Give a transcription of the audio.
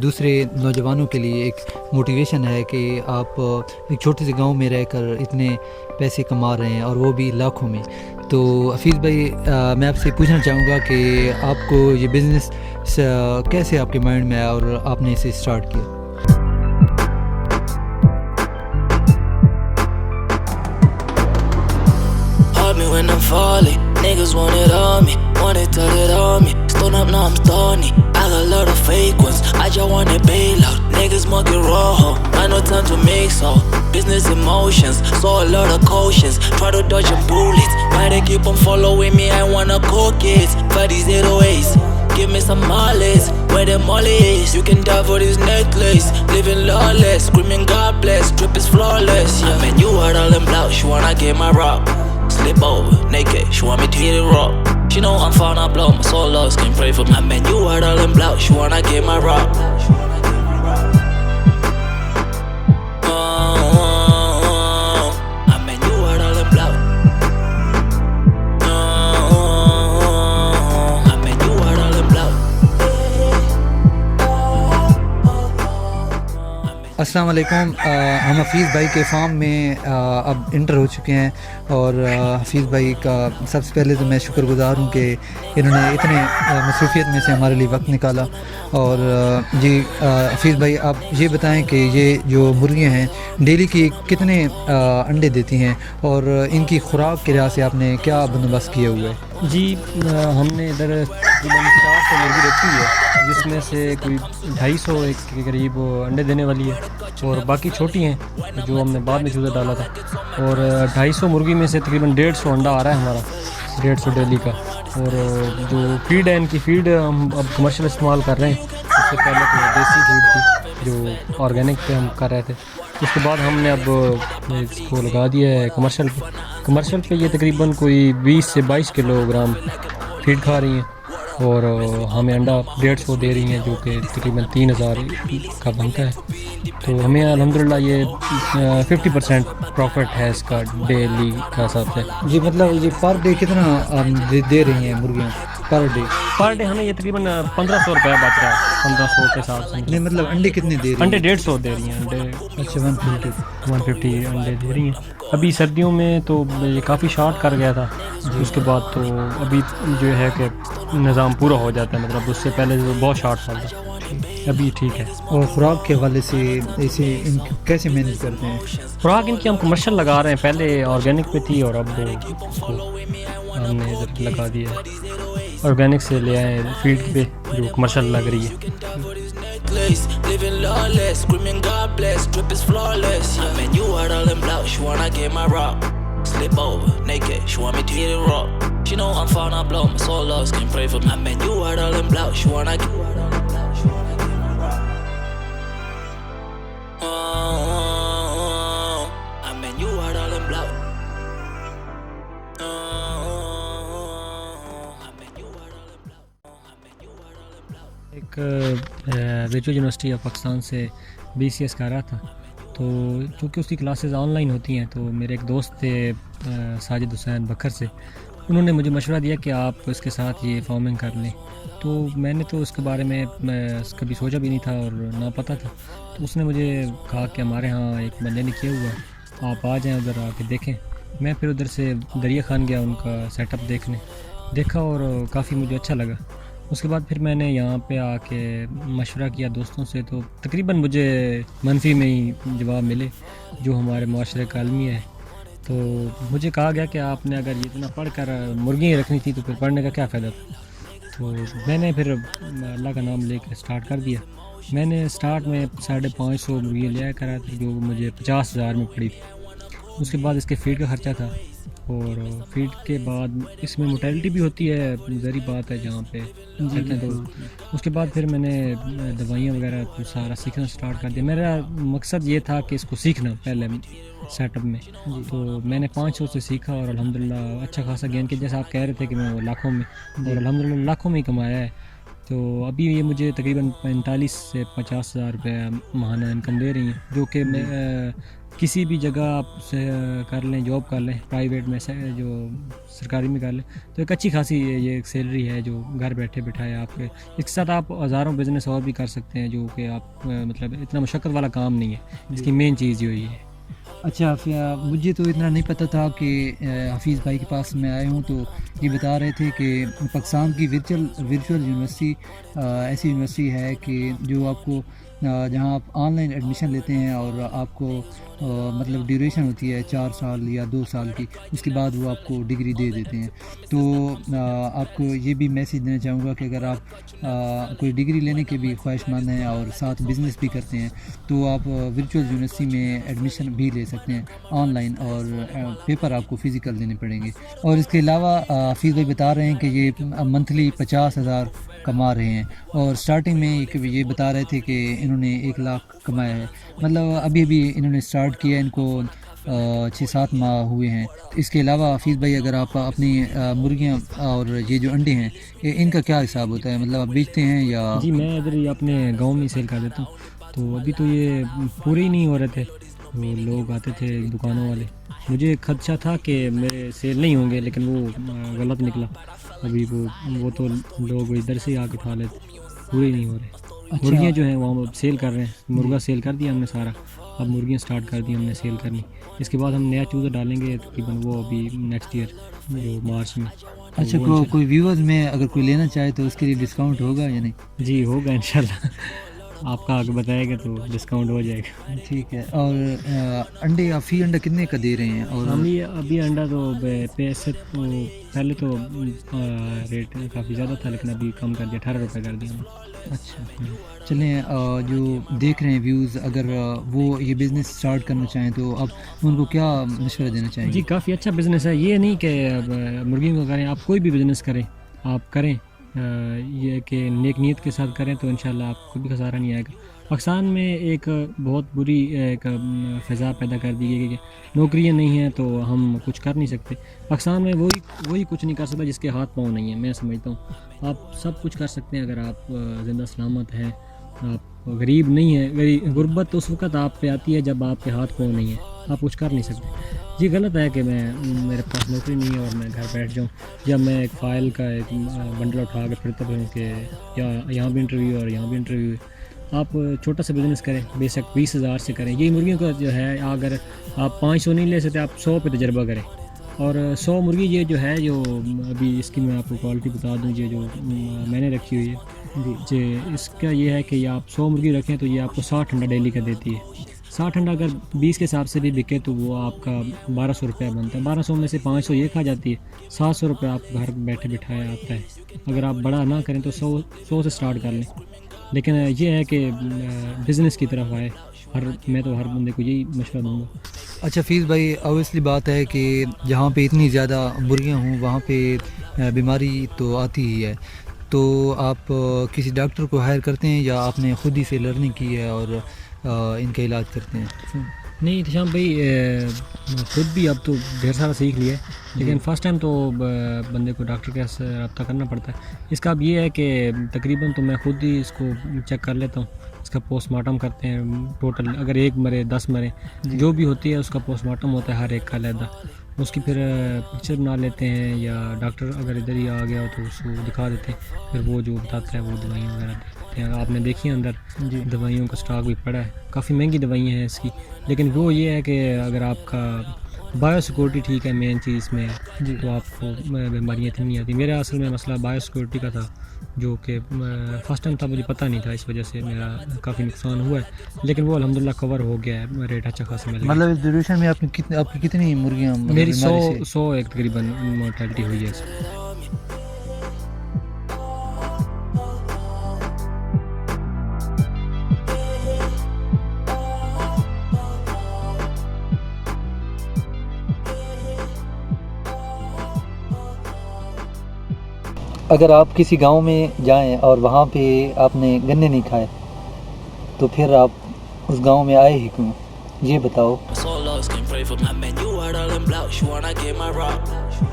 دوسرے نوجوانوں کے لیے ایک موٹیویشن ہے کہ آپ ایک چھوٹے سے گاؤں میں رہ کر اتنے پیسے کما رہے ہیں اور وہ بھی لاکھوں میں. تو حفیظ بھائی میں آپ سے پوچھنا چاہوں گا کہ آپ کو یہ بزنس کیسے آپ کے مائنڈ میں آیا اور آپ نے اسے اسٹارٹ کیا؟ When I'm falling, niggas want it on me, want it tell it on me. Stone up now I'm stony, I got a lot of fake ones, I just want it bail out. Niggas monkey rojo, I no time to mix so. Business emotions, saw a lot of cautions, try to dodge them bullets. Why they keep on following me, I wanna cook it. For these 808s, give me some mollies, where the molly is. You can die for this necklace, living lawless, screaming God bless, drip is flawless. Yeah, man, you heard all them blouts, she wanna get my rock. Slip over, naked, she want me to hit it raw. She know I'm found, I blow, my soul lost, can pray for me. I mean, you heard all them blouts, she wanna get my rock. I mean, you heard all them blouts. I mean, you heard all them blouts. السلام علیکم. ہم حفیظ بھائی کے form میں اب inter ہو چکے ہیں اور حفیظ بھائی کا سب سے پہلے تو میں شکر گزار ہوں کہ انہوں نے اتنے مصروفیت میں سے ہمارے لیے وقت نکالا. اور جی حفیظ بھائی آپ یہ بتائیں کہ یہ جو مرغیاں ہیں ڈیلی کی کتنے انڈے دیتی ہیں اور ان کی خوراک کے لحاظ سے آپ نے کیا بندوبست کیا ہوا ہے؟ جی ہم نے ادھر تقریباً 400 مرغی رکھی ہوئی ہے، جس میں سے کوئی 250 کے قریب انڈے دینے والی ہے اور باقی چھوٹی ہیں جو ہم نے بعد میں چوزا ڈالا تھا. اور 250 مرغی میں سے تقریباً 150 انڈا آ رہا ہے ہمارا، 150 ڈیلی کا. اور جو فیڈ ہے ان کی فیڈ ہم اب کمرشل استعمال کر رہے ہیں. اس سے پہلے تو دیسی فیڈ تھی جو آرگینک پہ ہم کر رہے تھے. اس کے بعد ہم نے اب اس کو لگا دیا ہے کمرشل پہ. کمرشل پہ یہ تقریباً کوئی 20 سے 22 کلو گرام فیڈ کھا رہی ہیں اور ہمیں انڈا 150 دے رہی ہیں جو کہ تقریباً 3000 کا بنتا ہے. تو ہمیں الحمدللہ یہ 50% پروفٹ ہے اس کا ڈیلی کا حساب سے. جی مطلب یہ پر ڈے کتنا دے رہی ہیں مرغیاں پر ڈے ہمیں یہ تقریباً 1500 روپیہ بچ رہا ہے 1500 کے حساب سے. نہیں مطلب انڈے کتنے دے رہی ہیں؟ انڈے 150 دے رہی ہیں. انڈے اچھا 150 انڈے دے رہی ہیں. ابھی سردیوں میں تو یہ کافی شارٹ کر گیا تھا. اس کے بعد تو ابھی جو ہے کہ نظام پورا ہو جاتا ہے، مطلب اس سے پہلے جو بہت شارٹ تھا، ابھی ٹھیک ہے. اور خوراک کے حوالے سے اسے ان کیسے مینیج کرتے ہیں؟ خوراک ان کی ہم کمرشل لگا رہے ہیں، پہلے آرگینک پہ تھی اور اب اس کو ہم نے ادھر لگا دیا ہے. آرگینک سے لے آئے فیڈ پہ جو کمرشل لگ رہی ہے. Living lawless, screaming God bless, drip is flawless. I mean, you heard all them blouts, she wanna get my rock. Slip over, naked, she want me to hit it raw. She know I'm found, I blow, my soul lost, can pray for me. I mean, you heard all them blouts, she wanna get my rock. I mean, you heard all them blouts. ایک ویچو university of Pakistan سے BCS کر رہا تھا، تو چونکہ اس کی classes on line ہوتی ہیں تو میرے ایک دوست تھے ساجد حسین بکر سے، انہوں نے مجھے مشورہ دیا کہ آپ اس کے ساتھ یہ فارمنگ کر لیں. تو میں نے تو اس کے بارے میں کبھی سوچا بھی نہیں تھا اور نہ پتہ تھا. تو اس نے مجھے کہا کہ ہمارے ہاں ایک بندے نے کیا ہوا ہے، آپ آ جائیں ادھر آ کے دیکھیں. میں پھر ادھر سے دریا خان گیا ان کا سیٹ اپ دیکھا اور کافی مجھے اچھا لگا. اس کے بعد پھر میں نے یہاں پہ آ کے مشورہ کیا دوستوں سے، تو تقریباً مجھے منفی میں ہی جواب ملے جو ہمارے معاشرے کا عالمی ہے. تو مجھے کہا گیا کہ آپ نے اگر اتنا پڑھ کر مرغیاں رکھنی تھی تو پھر پڑھنے کا کیا فائدہ تھا. تو میں نے پھر اللہ کا نام لے کے اسٹارٹ کر دیا. میں نے اسٹارٹ میں 550 مرغیاں لیا کرا تھی جو مجھے 50,000 میں پڑی تھی. اس کے بعد اس کے فیڈ کا خرچہ تھا اور فیڈ کے بعد اس میں موٹیلٹی بھی ہوتی ہے، ظاہری بات ہے جہاں پہ چلتے ہیں. تو اس کے بعد پھر میں نے دوائیاں وغیرہ سارا سیکھنا سٹارٹ کر دیا. میرا مقصد یہ تھا کہ اس کو سیکھنا پہلے سیٹ اپ میں. تو میں نے 500 سے سیکھا اور الحمدللہ اچھا خاصا گین کیا، جیسا آپ کہہ رہے تھے کہ میں لاکھوں میں، اور الحمدللہ لاکھوں میں ہی کمایا ہے. تو ابھی یہ مجھے تقریباً 45 سے 50,000 روپے ماہانہ انکم دے رہی ہیں، جو کہ کسی بھی جگہ آپ سے کر لیں، جاب کر لیں، پرائیویٹ میں جو سرکاری میں کر لیں، تو ایک اچھی خاصی یہ ایک سیلری ہے جو گھر بیٹھے بٹھائے آپ کے. اس کے ساتھ آپ ہزاروں بزنس اور بھی کر سکتے ہیں جو کہ آپ مطلب اتنا مشقت والا کام نہیں ہے. اس کی مین چیز یہی ہے. اچھا مجھے تو اتنا نہیں پتہ تھا کہ حفیظ بھائی کے پاس میں آئے ہوں، تو یہ بتا رہے تھے کہ پاکستان کی ورچوئل یونیورسٹی ایسی یونیورسٹی ہے کہ جو آپ کو جہاں آپ آن لائن ایڈمیشن لیتے ہیں اور آپ کو مطلب ڈیوریشن ہوتی ہے 4 سال یا 2 سال کی، اس کے بعد وہ آپ کو ڈگری دے دیتے ہیں. تو آپ کو یہ بھی میسیج دینا چاہوں گا کہ اگر آپ کوئی ڈگری لینے کے بھی خواہش مند ہیں اور ساتھ بزنس بھی کرتے ہیں تو آپ ورچوئل یونیورسٹی میں ایڈمیشن بھی لے سکتے ہیں آن لائن، اور پیپر آپ کو فزیکل دینے پڑیں گے. اور اس کے علاوہ حفیظ بھائی بتا رہے ہیں کہ یہ منتھلی 50,000 کما رہے ہیں، اور سٹارٹنگ میں یہ بتا رہے تھے کہ انہوں نے 1 لاکھ کمایا ہے. مطلب ابھی انہوں نے سٹارٹ کیا، ان کو 6-7 ماہ ہوئے ہیں. اس کے علاوہ حفیظ بھائی اگر آپ اپنی مرغیاں اور یہ جو انڈے ہیں ان کا کیا حساب ہوتا ہے؟ مطلب آپ بیچتے ہیں یا؟ جی میں ادھر ہی اپنے گاؤں میں سیل کر دیتا ہوں. تو ابھی تو یہ پورے ہی نہیں ہو رہے تھے، وہ لوگ آتے تھے دکانوں والے. مجھے خدشہ تھا کہ میرے سیل نہیں ہوں گے، لیکن وہ غلط نکلا. ابھی وہ تو لوگ ادھر سے آ کے کھا لیتے، پورے ہی نہیں ہو رہے. مرغیاں جو ہیں وہ ہم سیل کر رہے ہیں. مرغا سیل کر دیا ہم نے سارا، اب مرغیاں سٹارٹ کر دی ہم نے سیل کرنی. اس کے بعد ہم نیا چوزا ڈالیں گے تقریباً، وہ ابھی نیکسٹ ایئر جو مارچ میں. اچھا کوئی ویورز میں اگر کوئی لینا چاہے تو اس کے لیے ڈسکاؤنٹ ہوگا یا نہیں؟ جی ہوگا انشاءاللہ. آپ کا آگے بتائے گا تو ڈسکاؤنٹ ہو جائے گا. ٹھیک ہے. اور انڈے فی انڈا کتنے کا دے رہے ہیں؟ اور ابھی انڈا تو پیسے تو پہلے تو ریٹ کافی زیادہ تھا، لیکن ابھی کم کر دیا، 18 روپے کر دیا ہم نے. اچھا چلیں، جو دیکھ رہے ہیں ویوز، اگر وہ یہ بزنس سٹارٹ کرنا چاہیں تو اب ان کو کیا مشورہ دینا چاہیں گے؟ جی کافی اچھا بزنس ہے. یہ نہیں کہ مرغیوں کو کریں، آپ کوئی بھی بزنس کریں، آپ کریں یہ کہ نیک نیت کے ساتھ کریں تو انشاءاللہ آپ کو بھی خسارہ نہیں آئے گا. پاکستان میں ایک بہت بری ایک فضا پیدا کر دی گئی کہ نوکریاں نہیں ہیں تو ہم کچھ کر نہیں سکتے. پاکستان میں وہی کچھ نہیں کر سکتا جس کے ہاتھ پاؤں نہیں ہیں. میں سمجھتا ہوں آپ سب کچھ کر سکتے ہیں اگر آپ زندہ سلامت ہیں، آپ غریب نہیں ہیں. غربت اس وقت آپ پہ آتی ہے جب آپ کے ہاتھ پاؤں نہیں ہیں، آپ کچھ کر نہیں سکتے. جی غلط ہے کہ میرے پاس نوکری نہیں ہے اور میں گھر بیٹھ جاؤں، جب میں ایک فائل کا ایک بنڈل اٹھا کے پھرتا ہوں کہ یہاں بھی انٹرویو اور یہاں بھی انٹرویو. آپ چھوٹا سا بزنس کریں، بے شک 20,000 سے کریں. یہ مرغیوں کا جو ہے اگر آپ 500 نہیں لے سکتے، آپ 100 پہ تجربہ کریں. اور 100 مرغی یہ جو ہے جو ابھی اس کی میں آپ کو کوالٹی بتا دوں، یہ جو میں نے رکھی ہوئی ہے جی اس کا یہ ہے کہ یہ آپ 100 مرغی رکھیں تو یہ آپ کو 60 انڈا ڈیلی کا دیتی ہے. 60 انڈا اگر 20 کے حساب سے بھی بکے تو وہ آپ کا 1200 روپیہ بنتا ہے. 1200 میں سے 500 یہ کھا جاتی ہے، 700 روپے آپ گھر بیٹھے بٹھائے آتا ہے. اگر آپ بڑا نہ کریں تو 100 سے سٹارٹ کر لیں. لیکن یہ ہے کہ بزنس کی طرف آئے. میں تو ہر بندے کو یہی مشورہ دوں گا. اچھا فیض بھائی، اویسلی بات ہے کہ جہاں پہ اتنی زیادہ مرغیاں ہوں وہاں پہ بیماری تو آتی ہی ہے. تو آپ کسی ڈاکٹر کو ہائر کرتے ہیں یا آپ نے خود ہی سے لرننگ کی ہے اور ان کا علاج کرتے ہیں؟ نہیں احتشام بھائی، خود بھی اب تو ڈھیر سارا سیکھ لیا ہے، لیکن فرسٹ ٹائم تو بندے کو ڈاکٹر کے ساتھ رابطہ کرنا پڑتا ہے. اس کا اب یہ ہے کہ تقریباً تو میں خود ہی اس کو چیک کر لیتا ہوں. اس کا پوسٹ مارٹم کرتے ہیں ٹوٹل، اگر 1 مرے 10 مرے جو بھی ہوتی ہے اس کا پوسٹ مارٹم ہوتا ہے ہر ایک کا علیحدہ. اس کی پھر پکچر بنا لیتے ہیں، یا ڈاکٹر اگر ادھر ہی آ گیا ہو تو اس کو دکھا دیتے ہیں، پھر وہ جو بتاتا ہے وہ دوائیاں وغیرہ دیتے ہیں. آپ نے دیکھی ہے اندر دوائیوں کا سٹاک بھی پڑا ہے، کافی مہنگی دوائیاں ہیں اس کی. لیکن وہ یہ ہے کہ اگر آپ کا بایو سیکورٹی ٹھیک ہے مین چیز میں تو آپ کو بیماریاں اتنی نہیں آتی. میرا اصل میں مسئلہ بایو سیکورٹی کا تھا، جو کہ فرسٹ ٹائم تھا، مجھے پتہ نہیں تھا، اس وجہ سے میرا کافی نقصان ہوا ہے. لیکن وہ الحمدللہ کور ہو گیا ہے، ریٹ اچھا خاصا مل گیا. مطلب اس ڈیوریشن میں آپ کی کتنی مرغیاں؟ میری 100 ایک تقریباً مورٹیلٹی ہوئی ہے. اگر آپ کسی گاؤں میں جائیں اور وہاں پہ آپ نے گنے نہیں کھائے تو پھر آپ اس گاؤں میں آئے ہی کیوں؟ یہ بتاؤ. So lost, can't pray for my man. You heard all them blocks. You wanna get my rock?